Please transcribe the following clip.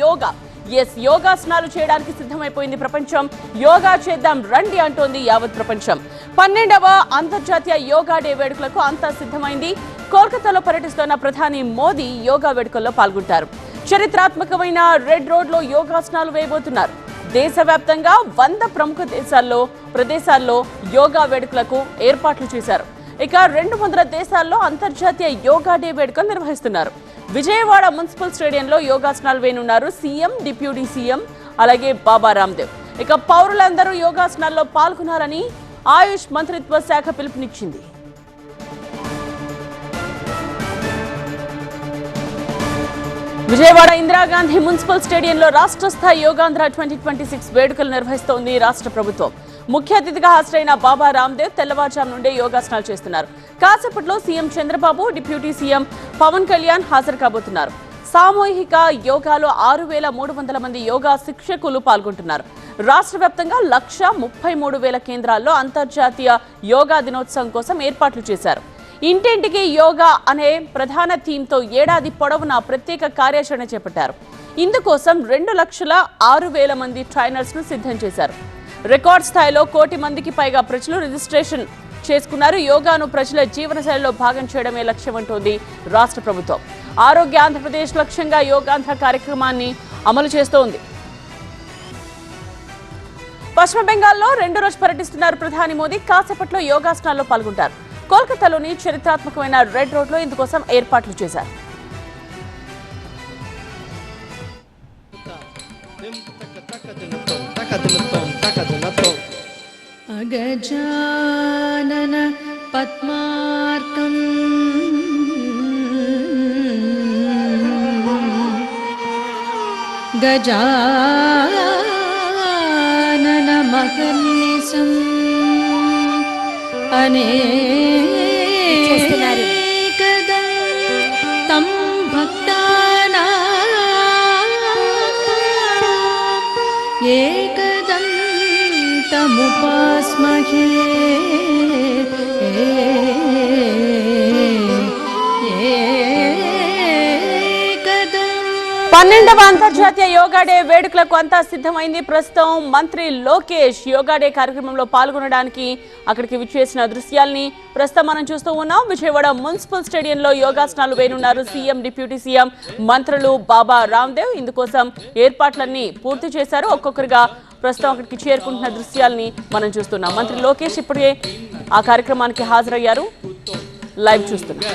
యోగా. యోగాసనాలు చేయడానికి సిద్ధమైపోయింది ప్రపంచం. యోగా చేద్దాం రండి అంటోంది యావత్ ప్రపంచం. 12వ అంతర్జాతీయ యోగా డే వేడుకలకు అంతా సిద్ధమైంది. కోల్కతాలో పర్యటిస్తున్న ప్రధాని మోదీ యోగా వేడుకల్లో పాల్గొంటారు. చరిత్రాత్మకమైన రెడ్ రోడ్ లో యోగాసనాలు వేయబోతున్నారు. దేశవ్యాప్తంగా 100 ప్రముఖ ప్రదేశాల్లో యోగా వేడుకలకు ఏర్పాట్లు చేశారు. ఇక 200 దేశాల్లో అంతర్జాతీయ యోగా డే వేడుకలు నిర్వహిస్తున్నారు. విజయవాడ మున్సిపల్ స్టేడియంలో యోగాసనాలు వేయనున్నారు సీఎం, డిప్యూటీ సీఎం, అలాగే బాబా రామ్దేవ్. ఇక పౌరులందరూ యోగాసనాల్లో పాల్గొనాలని ఆయుష్ మంత్రిత్వ శాఖ పిలుపునిచ్చింది. విజయవాడ ఇందిరాగాంధీ మున్సిపల్ స్టేడియంలో రాష్ట్ర స్థాయి యోగాంధ్ర 2026 వేడుకలు నిర్వహిస్తోంది రాష్ట్ర ప్రభుత్వం. ముఖ్య అతిథిగా హాజరైన బాబా రామ్దేవ్ తెల్లవారుజాము నుండే యోగాసనాలు చేస్తున్నారు. కాసేపట్లో CM Chandrababu, deputy CM Pawan Kalyan హాజరు కాబోతున్నారు. సామూహిక యోగాలో 6,300 మంది యోగా శిక్షకులు పాల్గొంటున్నారు. రాష్ట్ర వ్యాప్తంగా 1,33,000 కేంద్రాల్లో అంతర్జాతీయ యోగా దినోత్సవం కోసం ఏర్పాట్లు చేశారు. ఇంటింటికి యోగా అనే ప్రధాన థీమ్తో ఏడాది పొడవునా ప్రత్యేక కార్యాచరణ చేపట్టారు. ఇందుకోసం 2,06,000 మంది ట్రైనర్స్ ను సిద్ధం చేశారు. రికార్డ్ స్థాయిలో 1 కోటి మందికి పైగా ప్రజలు రిజిస్ట్రేషన్ చేసుకున్నారు. యోగాను ప్రజల జీవనశైలిలో భాగం చేయడమే లక్ష్యమంటోంది రాష్ట్ర ప్రభుత్వం. ఆరోగ్య ఆంధ్రప్రదేశ్ లక్ష్యంగా యోగాంధ్ర కార్యక్రమాన్ని అమలు చేస్తోంది. పశ్చిమ బెంగాల్లో 2 రోజు పర్యటిస్తున్నారు ప్రధాని మోదీ. కాసేపట్లో యోగాసనాల్లో పాల్గొంటారు. కోల్కతాలోని చరిత్రాత్మకమైన రెడ్ రోడ్ లో ఇందుకోసం ఏర్పాట్లు చేశారు. అగజానన పద్మార్కం గజానన మహర్నిశం అనేకదం తం భక్తానాం ఏకదం తముపాస్మహే. 12వ అంతర్జాతీయ యోగా డే వేడుకలకు అంతా సిద్ధమైంది. ప్రస్తుతం మంత్రి లోకేష్ యోగా డే కార్యక్రమంలో పాల్గొనడానికి అక్కడికి విచ్చేసిన దృశ్యాల్ని ప్రస్తుతం మనం చూస్తూ ఉన్నాం. విజయవాడ మున్సిపల్ స్టేడియంలో యోగాసనాలు వేయనున్నారు సీఎం, డిప్యూటీ సీఎం, మంత్రులు బాబా రామ్దేవ్. ఇందుకోసం ఏర్పాట్లన్నీ పూర్తి చేశారు. ఒక్కొక్కరిగా ప్రస్తుతం అక్కడికి చేరుకుంటున్న దృశ్యాల్ని మనం చూస్తున్నాం. మంత్రి లోకేష్ ఇప్పటికే ఆ కార్యక్రమానికి హాజరయ్యారు. లైవ్ చూస్తున్నాం.